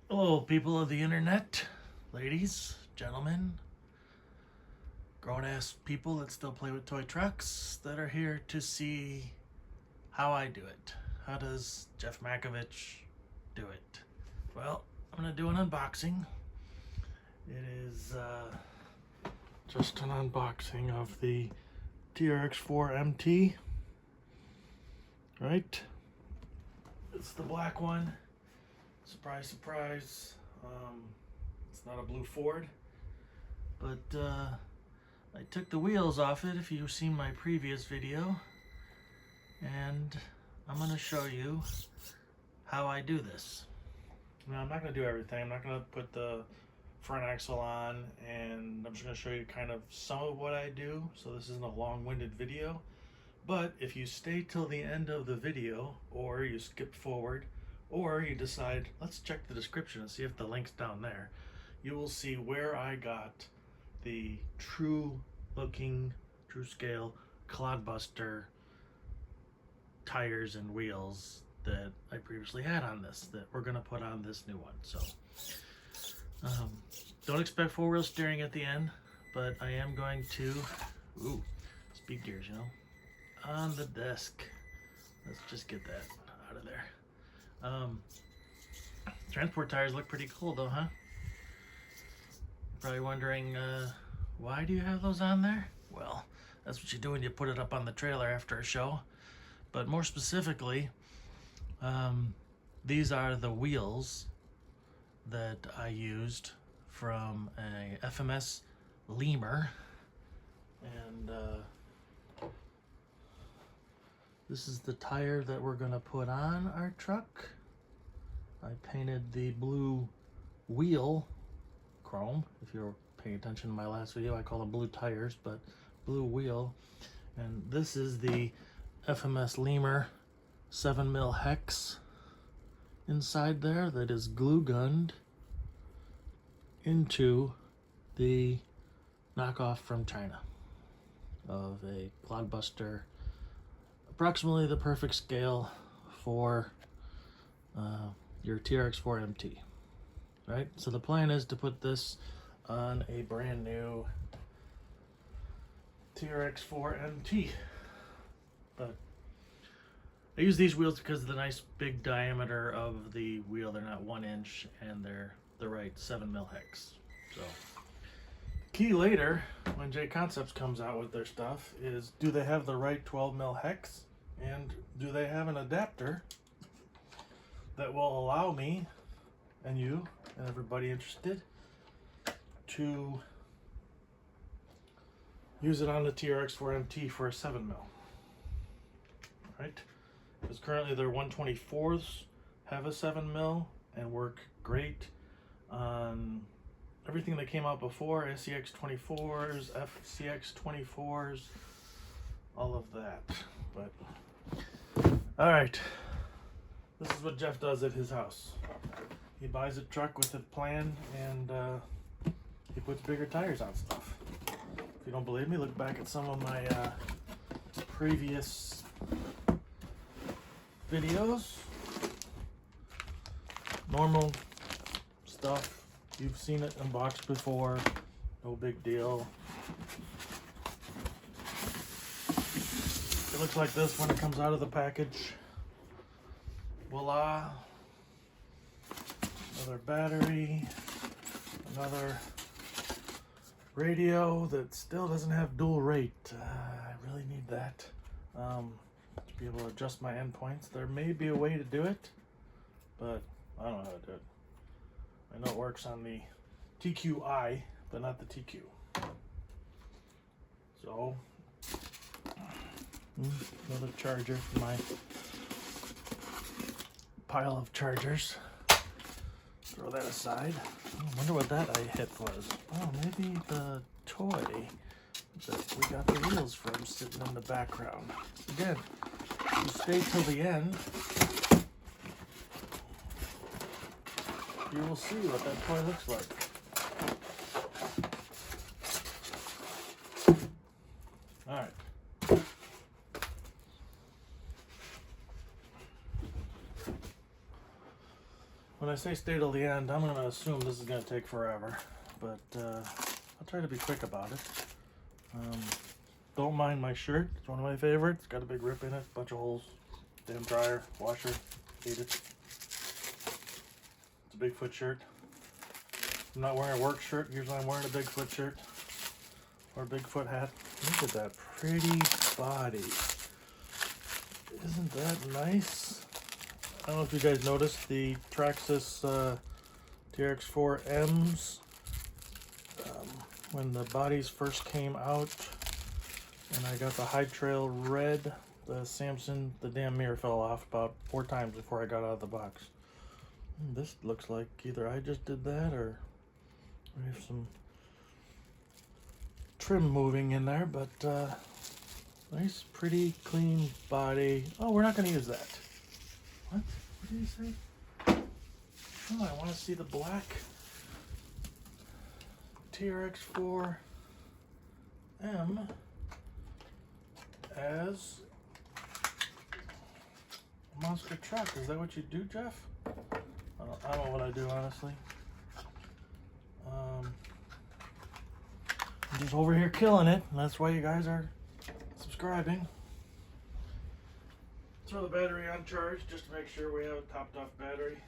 Hello, people of the internet, ladies, gentlemen, grown-ass people that still play with toy trucks that are here to see how I do it. How does Jeff Makovich do it? Well, I'm going to do an unboxing. It is just an unboxing of the TRX4MT, right? It's the black one. Surprise, surprise. It's not a blue Ford, but I took the wheels off it if you've seen my previous video, and I'm going to show you how I do this. Now, I'm not going to do everything. I'm not going to put the front axle on, and I'm just going to show you kind of some of what I do, so this isn't a long-winded video. But if you stay till the end of the video, or you skip forward, or you decide, let's check the description and see if the link's down there, you will see where I got the true scale Clodbuster tires and wheels that I previously had on this, that we're going to put on this new one. So don't expect four-wheel steering at the end, but I am going to, speed gears, you know, on the desk. Let's just get that out of there. Transport tires look pretty cool though, huh? Probably wondering, why do you have those on there? Well, that's what you do when you put it up on the trailer after a show. But more specifically, these are the wheels that I used from a FMS lemur, and this is the tire that we're gonna put on our truck. I painted the blue wheel chrome. If you're paying attention to my last video, I call them blue tires, but blue wheel. And this is the FMS lemur 7mm hex inside there that is glue gunned into the knockoff from China of a Clodbuster, approximately the perfect scale for your TRX4MT, right? So the plan is to put this on a brand new TRX4MT, but I use these wheels because of the nice big diameter of the wheel. They're not 1 inch, and they're the right 7mm hex. So key later, when J Concepts comes out with their stuff, is do they have the right 12mm hex, and do they have an adapter that will allow me and you and everybody interested to use it on the TRX4MT for a 7mm, right? Because currently their 124s have a 7mm and work great on everything that came out before, SCX24s, FCX24s, all of that. But all right, this is what Jeff does at his house. He buys a truck with a plan, and he puts bigger tires on stuff. If you don't believe me, look back at some of my previous videos. Normal stuff. You've seen it unboxed before. No big deal. It looks like this when it comes out of the package. Voila. Another battery. Another radio that still doesn't have dual rate. I really need that to be able to adjust my endpoints. There may be a way to do it, but I don't know how to do it. I know it works on the TQI, but not the TQ. So, another charger for my pile of chargers. Throw that aside. I wonder what that I hit was. Oh, maybe the toy that we got the wheels from sitting in the background. Again, if you stay till the end, you will see what that toy looks like. All right. When I I say stay till the end, I'm gonna assume this is gonna take forever, but I'll try to be quick about it. Don't mind my shirt. It's one of my favorites. It's got a big rip in it, bunch of holes. Damn dryer, washer, hate it. It's a Bigfoot shirt. I'm not wearing a work shirt. Usually I'm wearing a Bigfoot shirt or a Bigfoot hat. Look at that pretty body. Isn't that nice? I don't know if you guys noticed the Traxxas TRX4Ms when the bodies first came out, and I got the High Trail red, the Samson, the damn mirror fell off about 4 times before I got out of the box. This looks like either I just did that or we have some trim moving in there, but nice, pretty, clean body. Oh, we're not going to use that. What? What did he say? Oh, I want to see the black TRX4M as a monster truck. Is that what you do, Jeff? I don't know what I do, honestly. I'm just over here killing it, and that's why you guys are subscribing. Throw the battery on charge just to make sure we have a topped off battery.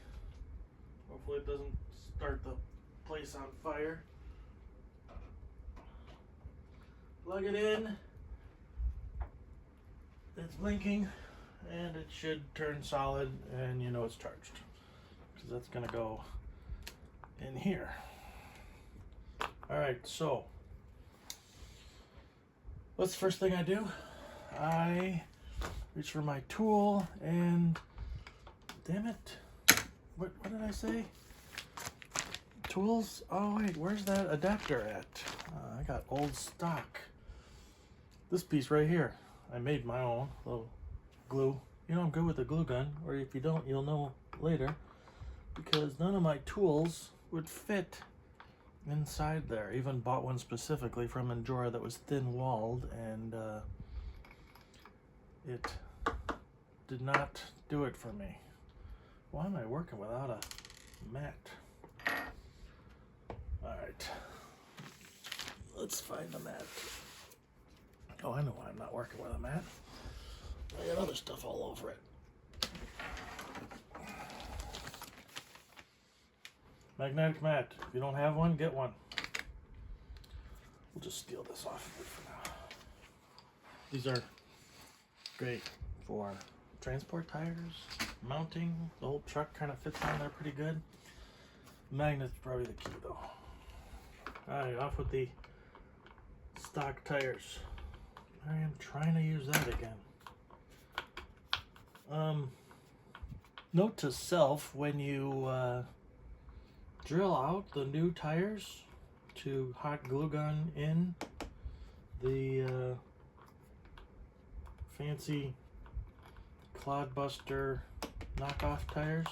Hopefully it doesn't start the place on fire. Plug it in. It's blinking and it should turn solid, and you know it's charged because that's gonna go in here. Alright, so what's the first thing I do? I reach for my tool and damn it, what did I say? Tools? Oh wait, where's that adapter at? I got old stock. This piece right here, I made my own little glue. You know I'm good with the glue gun, or if you don't, you'll know later, because none of my tools would fit inside there. I even bought one specifically from a drawer that was thin-walled, and it did not do it for me. Why am I working without a mat? Alright, let's find the mat. Oh, I know why I'm not working with a mat. I got other stuff all over it. Magnetic mat. If you don't have one, get one. We'll just steal this off of it for now. These are great for transport tires, mounting. The whole truck kind of fits on there pretty good. Magnet's probably the key though. Alright, off with the stock tires. I am trying to use that again. Note to self, when you drill out the new tires, to hot glue gun in the fancy Clodbuster knockoff tires.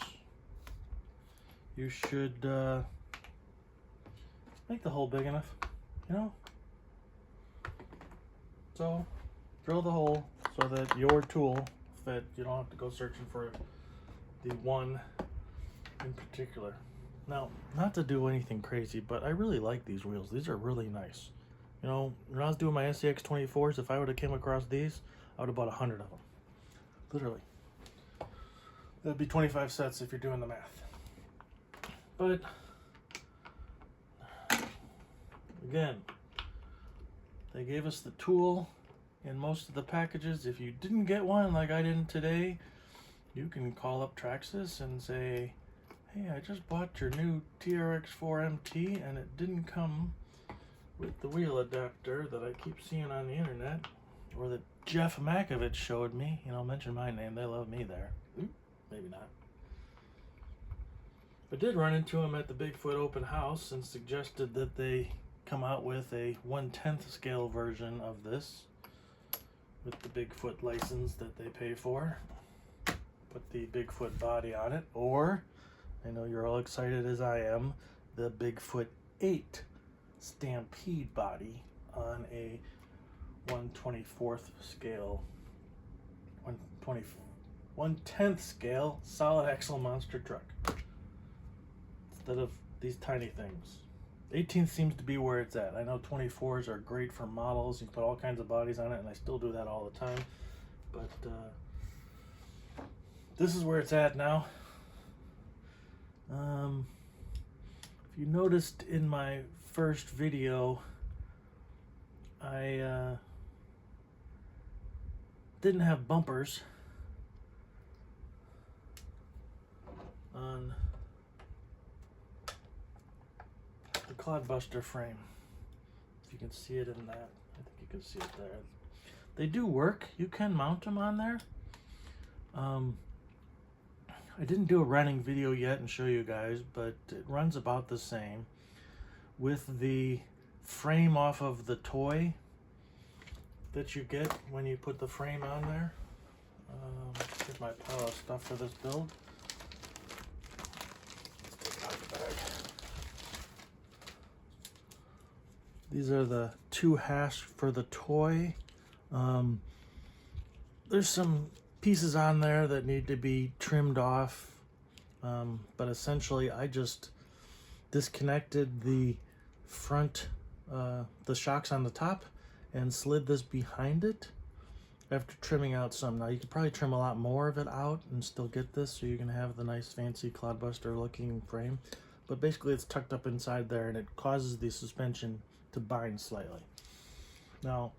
You should make the hole big enough, you know? So drill the hole so that your tool fit. You don't have to go searching for the one in particular. Now, not to do anything crazy, but I really like these wheels. These are really nice. You know, when I was doing my SCX24s, if I would have came across these, I would have bought 100 of them. Literally. That'd be 25 sets if you're doing the math. But again, they gave us the tool in most of the packages. If you didn't get one like I didn't today, you can call up Traxxas and say, hey, I just bought your new TRX4MT and it didn't come with the wheel adapter that I keep seeing on the internet, or that Jeff Makovich showed me. You know, mention my name, they love me there. Maybe not. But did run into him at the Bigfoot open house and suggested that they come out with a 1/10 scale version of this with the Bigfoot license that they pay for. Put the Bigfoot body on it, or, I know you're all excited as I am, the Bigfoot 8 Stampede body on a 1/24 scale, 1/10 scale solid axle monster truck. instead of these tiny things. 18 seems to be where it's at. I know 24s are great for models. You can put all kinds of bodies on it, and I still do that all the time. But this is where it's at now. If you noticed in my first video, I didn't have bumpers on the Clodbuster frame. If you can see it in that, I think you can see it there. They do work. You can mount them on there. I didn't do a running video yet and show you guys, but it runs about the same with the frame off of the toy that you get when you put the frame on there. Here's my pile of stuff for this build. Let's take out the bag. These are the 2 hasps for the toy. There's some pieces on there that need to be trimmed off, but essentially I just disconnected the front, the shocks on the top, and slid this behind it after trimming out some. Now you could probably trim a lot more of it out and still get this so you can have the nice fancy Clodbuster looking frame, but basically it's tucked up inside there and it causes the suspension to bind slightly. Now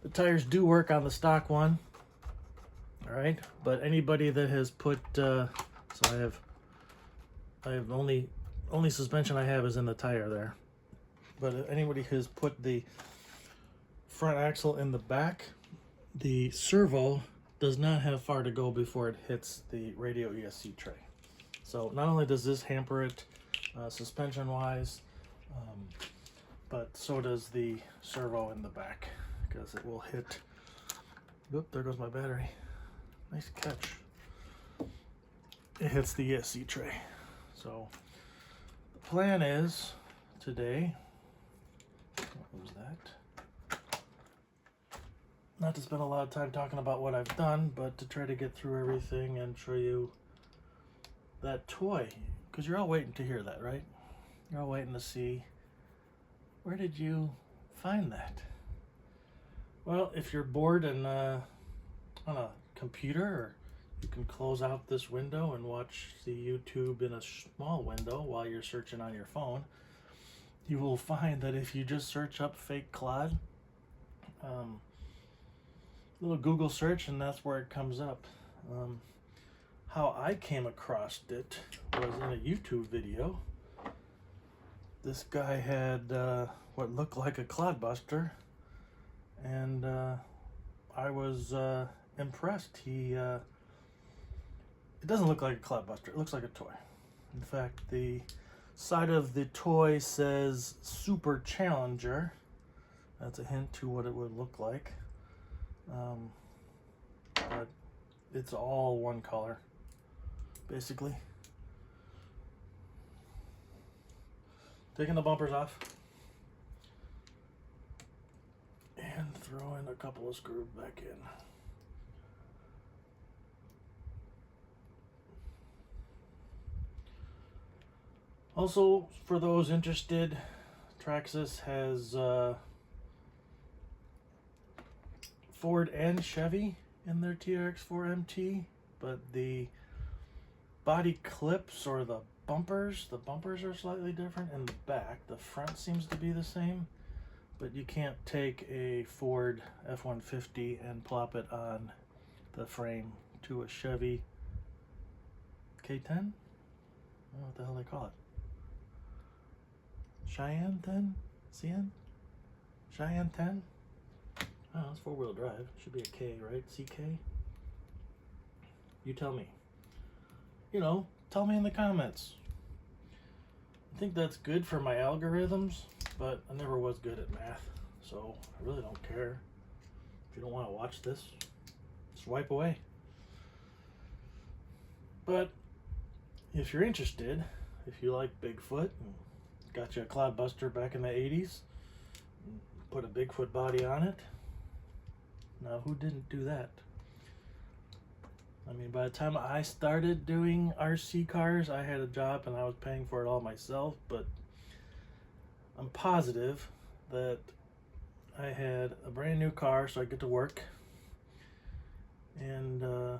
the tires do work on the stock one, all right, but anybody that has put so I have only suspension I have is in the tire there, but if anybody has put the front axle in the back, the servo does not have far to go before it hits the radio ESC tray. So not only does this hamper it suspension wise, but so does the servo in the back, because it will hit. Oop, there goes my battery. Nice catch. It hits the ESC tray. So the plan is today, what was that? Not to spend a lot of time talking about what I've done, but to try to get through everything and show you that toy, because you're all waiting to hear that, right? You're all waiting to see, where did you find that? Well, if you're bored and on a computer, or you can close out this window and watch the YouTube in a small window while you're searching on your phone, you will find that if you just search up Fake Clod, little Google search, and that's where it comes up. How I came across it was in a YouTube video. This guy had what looked like a Clodbuster, and I was impressed. It doesn't look like a Clodbuster, it looks like a toy. In fact, the side of the toy says Super Challenger. That's a hint to what it would look like. But it's all one color, basically. Taking the bumpers off and throwing a couple of screws back in. Also, for those interested, Traxxas has Ford and Chevy in their TRX4MT, but the body clips or the bumpers are slightly different in the back. The front seems to be the same, but you can't take a Ford F-150 and plop it on the frame to a Chevy K10? I don't know what the hell they call it. Cheyenne 10? CN? Cheyenne 10? Oh, it's 4-wheel drive. Should be a K, right? CK? You tell me. You know, tell me in the comments. I think that's good for my algorithms, but I never was good at math, so I really don't care. If you don't want to watch this, swipe away. But if you're interested, if you like Bigfoot, and got you a Clodbuster back in the 80s, put a Bigfoot body on it. Now, who didn't do that? I mean, by the time I started doing RC cars, I had a job and I was paying for it all myself, but I'm positive that I had a brand new car, so I get to work, and the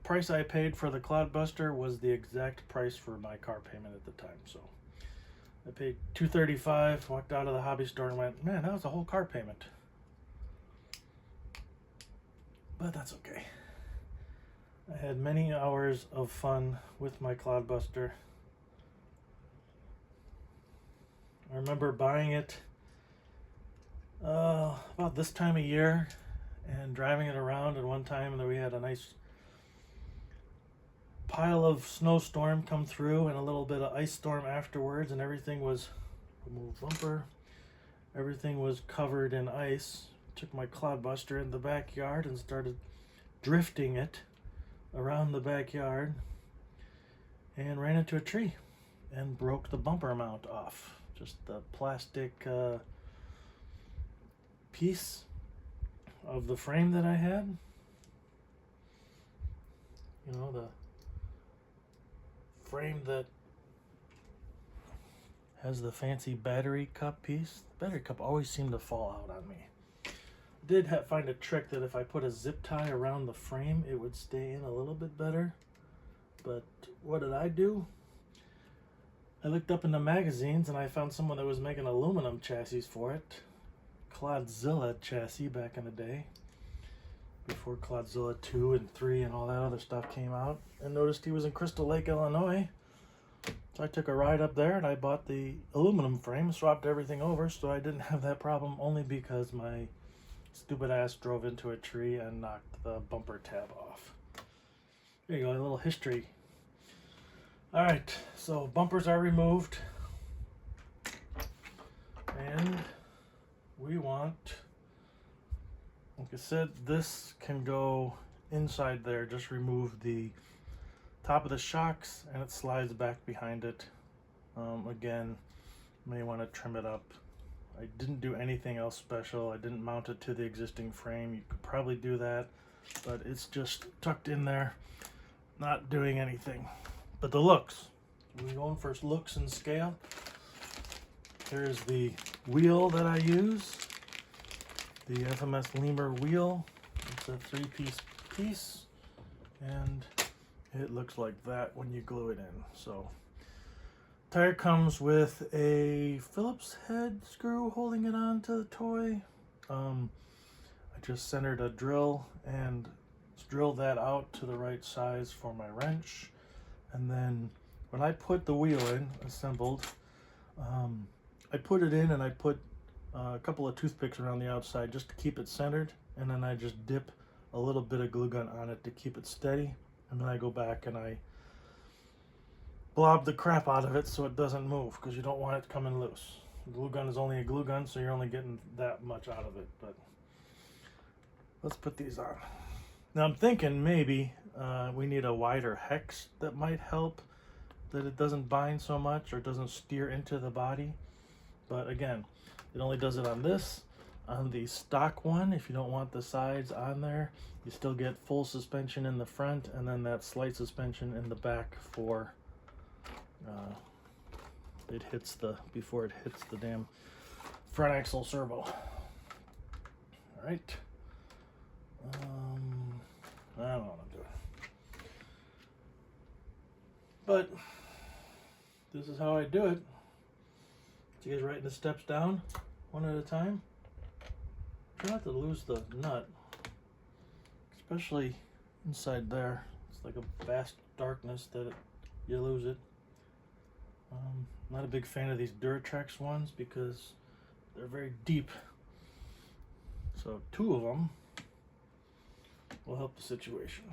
price I paid for the Clodbuster was the exact price for my car payment at the time. So I paid $235, walked out of the hobby store and went, man, that was a whole car payment. But that's okay. I had many hours of fun with my Clodbuster. I remember buying it about this time of year and driving it around, and one time that we had a nice pile of snowstorm come through and a little bit of ice storm afterwards, and everything was, remove bumper, everything was covered in ice. Took my Clodbuster in the backyard and started drifting it around the backyard and ran into a tree and broke the bumper mount off. Just the plastic piece of the frame that I had. You know, the frame that has the fancy battery cup piece. The battery cup always seemed to fall out on me. Did find a trick that if I put a zip tie around the frame, it would stay in a little bit better. But what did I do? I looked up in the magazines and I found someone that was making aluminum chassis for it. Clodzilla chassis back in the day, before Clodzilla 2 and 3 and all that other stuff came out, and noticed he was in Crystal Lake, Illinois. So I took a ride up there and I bought the aluminum frame, swapped everything over so I didn't have that problem, only because my stupid ass drove into a tree and knocked the bumper tab off. There you go, a little history. Alright, so bumpers are removed. And we want, like I said, this can go inside there. Just remove the top of the shocks and it slides back behind it. Again, may want to trim it up. I didn't do anything else special. I didn't mount it to the existing frame. You could probably do that, but it's just tucked in there, not doing anything. But the looks, we're going for looks and scale. Here's the wheel that I use, the FMS Lemur wheel. It's a 3-piece piece, and it looks like that when you glue it in. So tire comes with a Phillips head screw holding it on to the toy. I just centered a drill and drilled that out to the right size for my wrench. And then when I put the wheel in, assembled, I put it in and I put a couple of toothpicks around the outside just to keep it centered. And then I just dip a little bit of glue gun on it to keep it steady. And then I go back and I blob the crap out of it so it doesn't move, because you don't want it coming loose. Glue gun is only a glue gun, so you're only getting that much out of it. But let's put these on. Now I'm thinking maybe we need a wider hex that might help, that it doesn't bind so much or doesn't steer into the body. But again, it only does it on this. On the stock one, if you don't want the sides on there, you still get full suspension in the front and then that slight suspension in the back for it hits the, before it hits the damn front axle servo. All right. I don't know what I'm doing, but this is how I do it. So you guys writing the steps down one at a time. Try not to lose the nut, especially inside there. It's like a vast darkness that you lose it. Not a big fan of these Duratrax ones because they're very deep. So 2 of them will help the situation.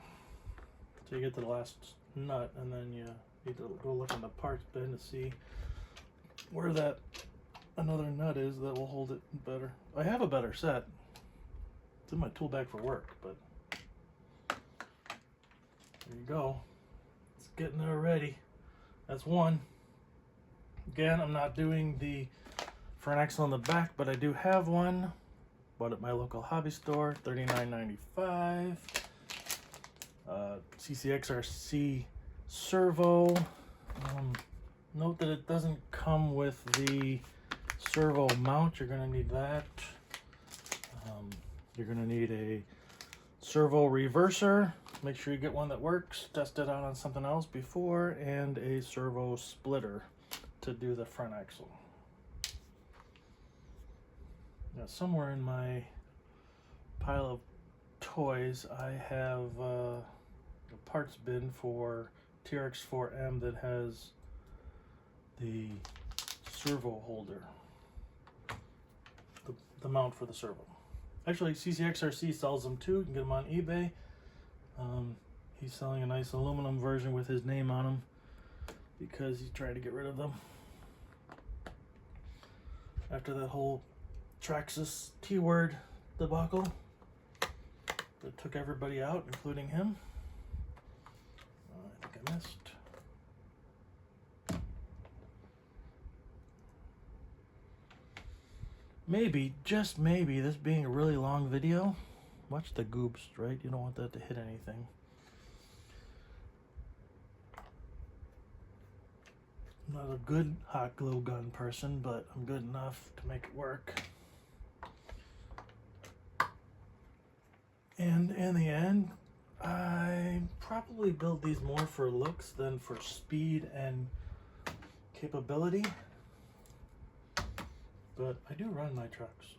So you get to the last nut and then you need to go look in the parts bin to see where that another nut is that will hold it better. I have a better set. It's in my tool bag for work, but there you go. It's getting there ready. That's one. Again, I'm not doing the front axle on the back, but I do have one bought at my local hobby store, $39.95. CCXRC servo. Note that it doesn't come with the servo mount. You're going to need that. You're going to need a servo reverser. Make sure you get one that works. Test it out on something else before, and a servo splitter to do the front axle. Now, somewhere in my pile of toys, I have a parts bin for TRX4M that has the servo holder, the mount for the servo. Actually, CCXRC sells them too. You can get them on eBay. He's selling a nice aluminum version with his name on them because he's trying to get rid of them after that whole Traxxas T-word debacle that took everybody out, including him. I think I missed. Maybe, just maybe, this being a really long video, watch the goops, right? You don't want that to hit anything. I'm not a good hot glue gun person, but I'm good enough to make it work. And in the end, I probably build these more for looks than for speed and capability. But I do run my trucks.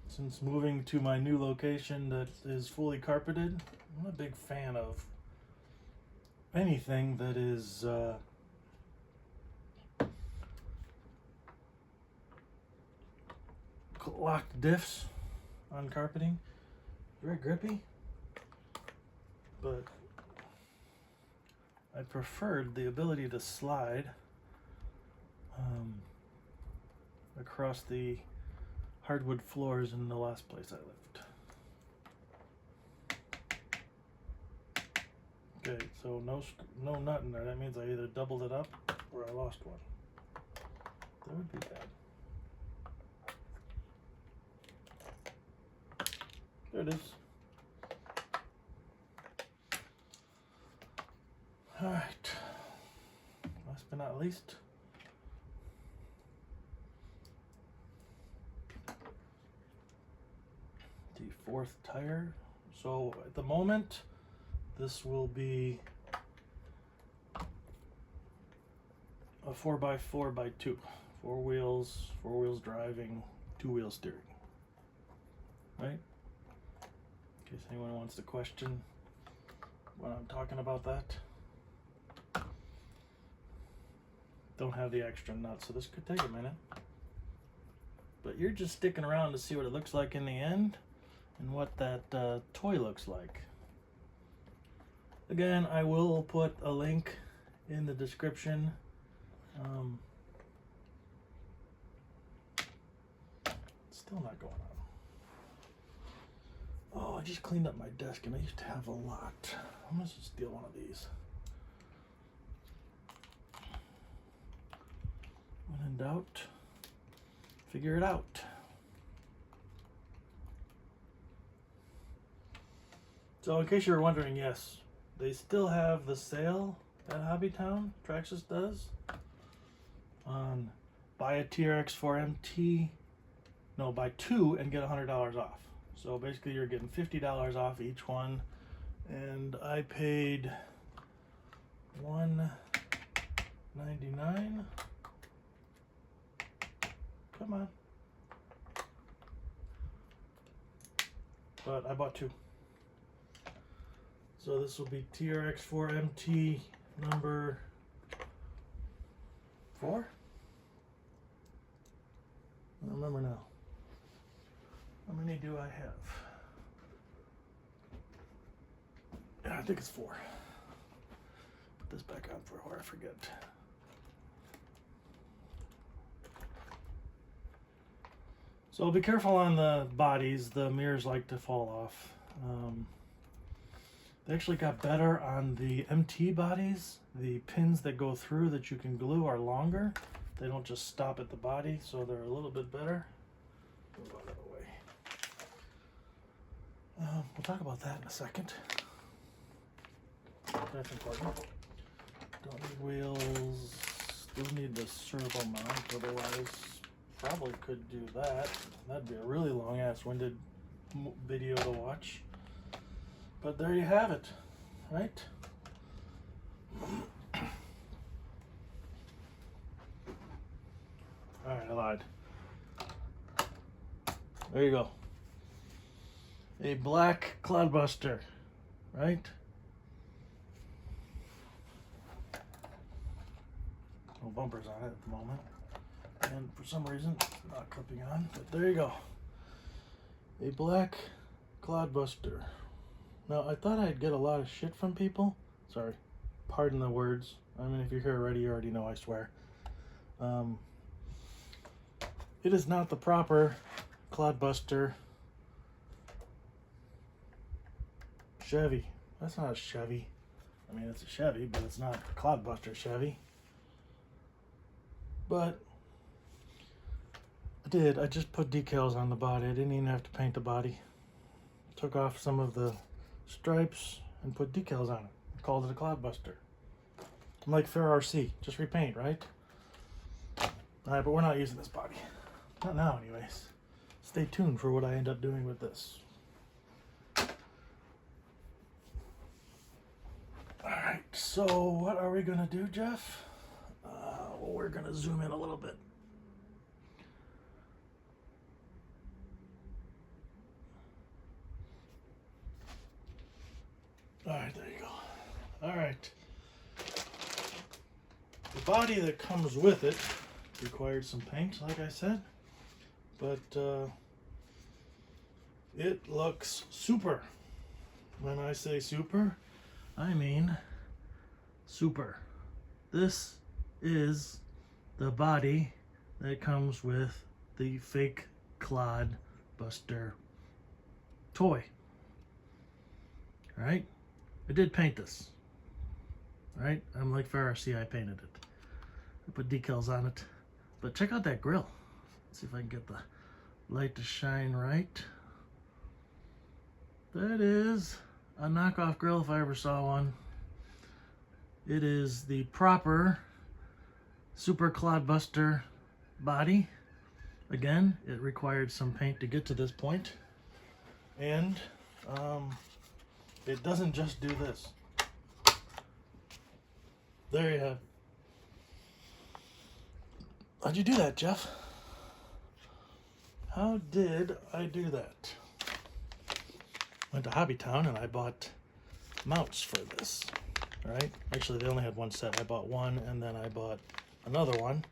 Since moving to my new location that is fully carpeted, I'm a big fan of anything that is locked diffs on carpeting. Very grippy, but I preferred the ability to slide across the hardwood floors in the last place I lived. Okay, so no nut in there. That means I either doubled it up or I lost one. That would be bad. There it is. All right. Last but not least, the fourth tire. So at the moment, this will be a 4x4x2. 4 wheels driving, 2 wheels steering. Right? In case anyone wants to question when I'm talking about that. Don't have the extra nuts, so this could take a minute. But you're just sticking around to see what it looks like in the end and what that toy looks like. Again, I will put a link in the description. Still not going on. Oh, I just cleaned up my desk and I used to have a lot. I'm gonna just steal one of these. When in doubt, figure it out. So in case you were wondering, yes, they still have the sale at Hobbytown, Traxxas does, on buy a TRX4MT, no, buy 2 and get $100 off. So basically you're getting $50 off each one, and I paid $1.99. Come on. But I bought 2. So this will be TRX4MT number 4? I don't remember now. How many do I have? Yeah, I think it's 4. Put this back on before I forget. So be careful on the bodies. The mirrors like to fall off. They actually got better on the MT bodies. The pins that go through that you can glue are longer. They don't just stop at the body, so they're a little bit better. Move out of the way. We'll talk about that in a second. That's important. Don't need wheels. Do need the servo mount, otherwise probably could do that. That'd be a really long ass winded video to watch. But there you have it, right? Alright, I lied. There you go. A black Clodbuster, right? No bumpers on it at the moment. And for some reason, it's not clipping on, but there you go. A black Clodbuster. Now, I thought I'd get a lot of shit from people. Sorry, pardon the words. I mean, if you're here already, you already know, I swear. It is not the proper Clodbuster Chevy. That's not a Chevy. I mean, it's a Chevy, but it's not a Clodbuster Chevy. But I just put decals on the body. I didn't even have to paint the body. Took off some of the stripes and put decals on it. Called it a Clodbuster. I'm like Fair RC, just repaint, right? Alright, but we're not using this body. Not now, anyways. Stay tuned for what I end up doing with this. Alright, so what are we gonna do, Jeff? Well, we're gonna zoom in a little bit. Alright, there you go. Alright. The body that comes with it required some paint, like I said. But it looks super. When I say super, I mean super. This is the body that comes with the Fake Clodbuster toy. Alright? I did paint this. Alright? I'm like Fair RC, I painted it. I put decals on it. But check out that grill. Let's see if I can get the light to shine right. That is a knockoff grill if I ever saw one. It is the proper Super Clodbuster body. Again, it required some paint to get to this point. And it doesn't just do this. There you have. How'd you do that, Jeff? How did I do that? Went to Hobby Town and I bought mounts for this. Right? Actually, they only had one set. I bought one and then I bought another one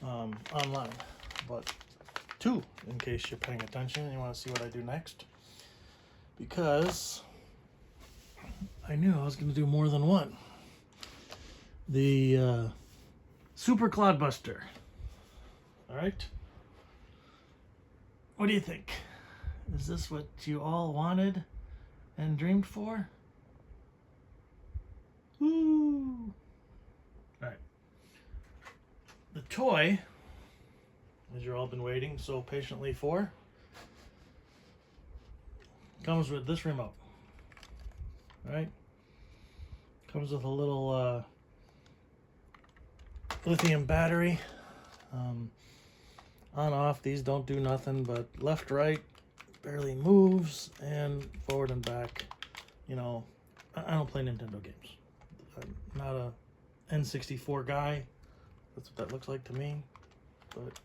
online. But two, in case you're paying attention and you want to see what I do next. Because I knew I was going to do more than one. The Super Clodbuster. Alright? What do you think? Is this what you all wanted and dreamed for? Woo! Alright. The toy, as you've all been waiting so patiently for, comes with this remote. Alright? Comes with a little lithium battery. On off, these don't do nothing, but left right barely moves, and forward and back, you know, I don't play Nintendo games. I'm not a N64 guy. That's what that looks like to me. But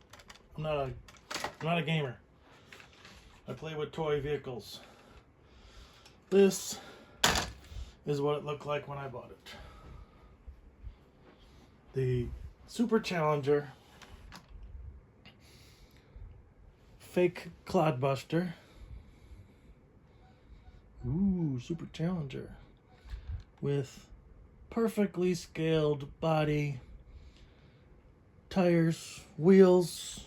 I'm not a gamer. I play with toy vehicles. This is what it looked like when I bought it. The Super Challenger Fake Clodbuster. Ooh, Super Challenger. With perfectly scaled body, tires, wheels,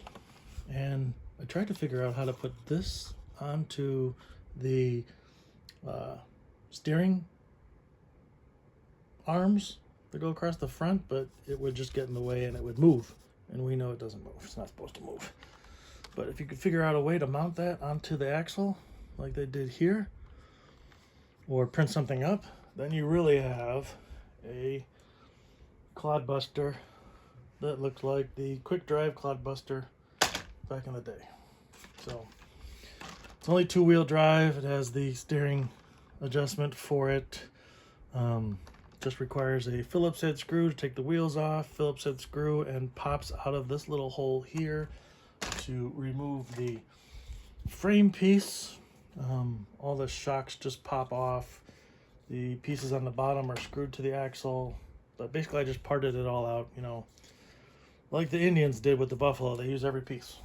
and I tried to figure out how to put this onto the steering arms that go across the front, but it would just get in the way and it would move. And we know it doesn't move. It's not supposed to move. But if you could figure out a way to mount that onto the axle like they did here, or print something up, then you really have a Clodbuster that looks like the quick drive Clodbuster back in the day. So it's only 2-wheel drive. It has the steering adjustment for it. Just requires a Phillips head screw to take the wheels off, Phillips head screw, and pops out of this little hole here to remove the frame piece. All the shocks just pop off. The pieces on the bottom are screwed to the axle, but basically I just parted it all out, you know, like the Indians did with the Buffalo. They use every piece.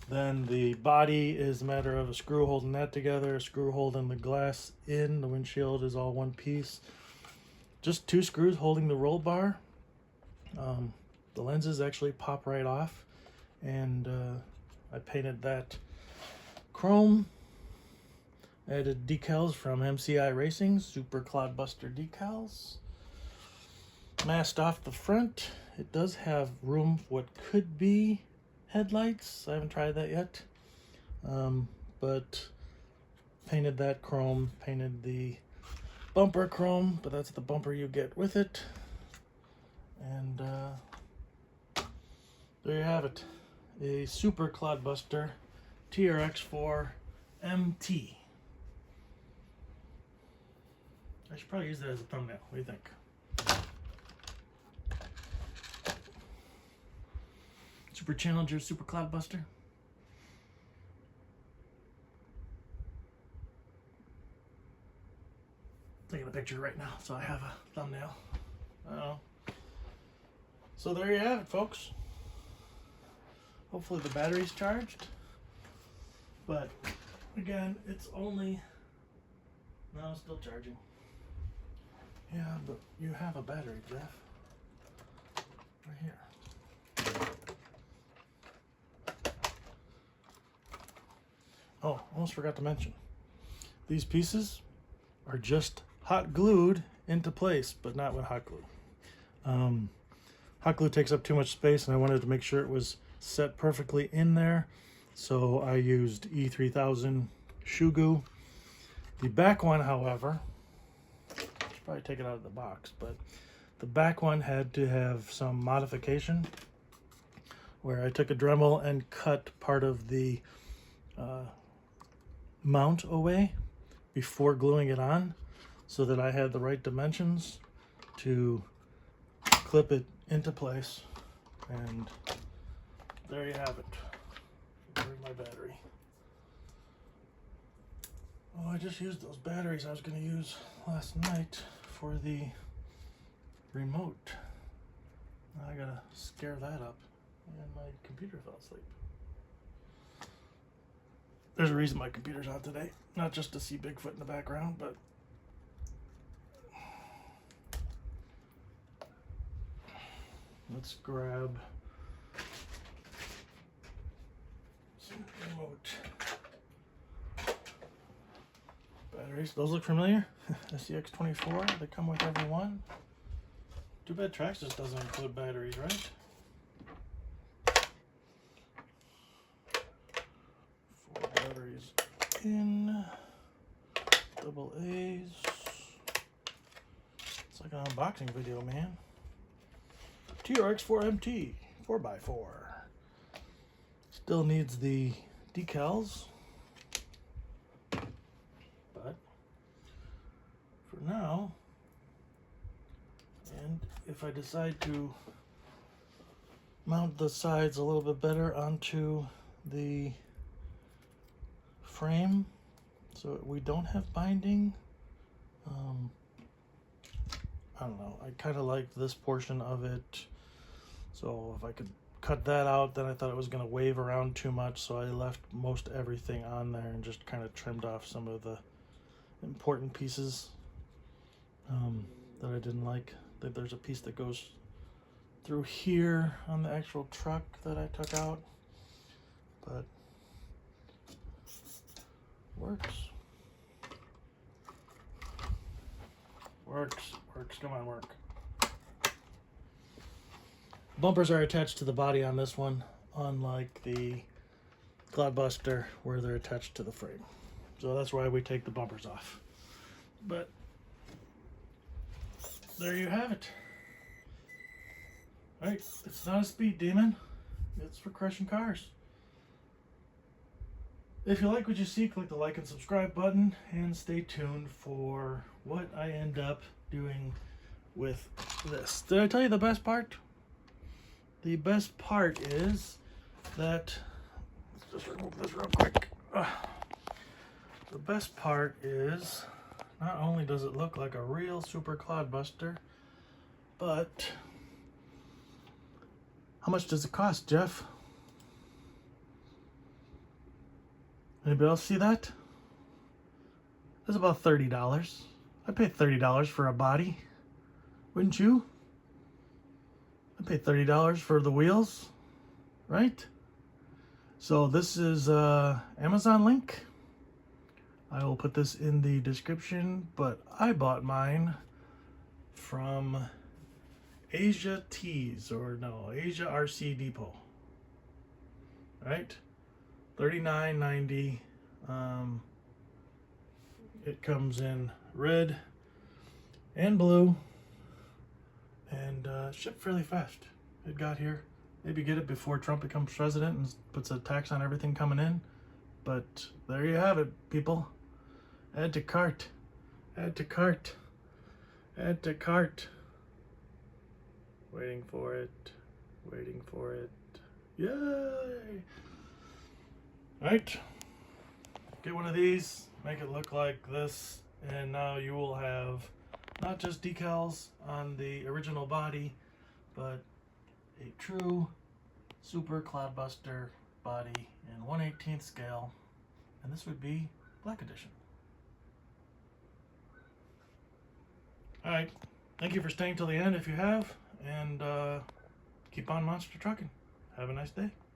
Then the body is a matter of a screw holding that together, a screw holding the glass in. The windshield is all one piece. Just 2 screws holding the roll bar. The lenses actually pop right off, and I painted that chrome. Added decals from MCI Racing, Super Clodbuster decals. Masked off the front. It does have room for what could be headlights. I haven't tried that yet. But painted that chrome, painted the bumper chrome, but that's the bumper you get with it. And there you have it. A Super Clodbuster TRX4MT. I should probably use that as a thumbnail. What do you think? Super Challenger, Super Clodbuster. Taking a picture right now, so I have a thumbnail. So there you have it, folks. Hopefully the battery's charged. But again, it's only... No, it's still charging. Yeah, but you have a battery, Jeff. Right here. Oh, almost forgot to mention. These pieces are just hot glued into place, but not with hot glue. Hot glue takes up too much space, and I wanted to make sure it was set perfectly in there. So I used E3000 shoe goo. The back one, however, I should probably take it out of the box, but the back one had to have some modification where I took a Dremel and cut part of the mount away before gluing it on so that I had the right dimensions to clip it into place. And there you have it. Where's my battery? Oh, I just used those batteries I was going to use last night for the remote. Now I gotta scare that up, and my computer fell asleep. There's a reason my computer's on today, not just to see Bigfoot in the background, but let's grab some remote batteries. Those look familiar. SCX24, they come with every one. Too bad Traxxas doesn't include batteries, right? 4 batteries in, double A's. It's like an unboxing video, man. TRX4MT 4x4. Still needs the decals, but for now, and if I decide to mount the sides a little bit better onto the frame so we don't have binding, I don't know, I kind of like this portion of it, so if I could cut that out, then I thought it was going to wave around too much, so I left most everything on there and just kind of trimmed off some of the important pieces that I didn't like. There's a piece that goes through here on the actual truck that I took out, but works. Works, come on, work. Bumpers are attached to the body on this one. unlike the Clodbuster where they're attached to the frame. So that's why we take the bumpers off. But there you have it. Right, it's not a speed demon. It's for crushing cars. If you like what you see, click the like and subscribe button and stay tuned for what I end up doing with this. Did I tell you the best part? The best part is that, let's just remove this real quick. The best part is not only does it look like a real Super Clodbuster, but how much does it cost, Jeff? Anybody else see that? It's about $30. I paid $30 for a body. Wouldn't you? I paid $30 for the wheels, right? So this is Amazon link. I will put this in the description, but I bought mine from Asia RC Depot. Right? $39.90. It comes in red and blue, and shipped fairly fast. It got here. Maybe get it before Trump becomes president and puts a tax on everything coming in. But there you have it, people. Add to cart. Add to cart. Add to cart. Waiting for it. Waiting for it. Yay! Right? Get one of these. Make it look like this. And now you will have not just decals on the original body, but a true Super Clodbuster body in 1/18 scale. And this would be Black Edition. Alright, thank you for staying till the end if you have, and keep on monster trucking. Have a nice day.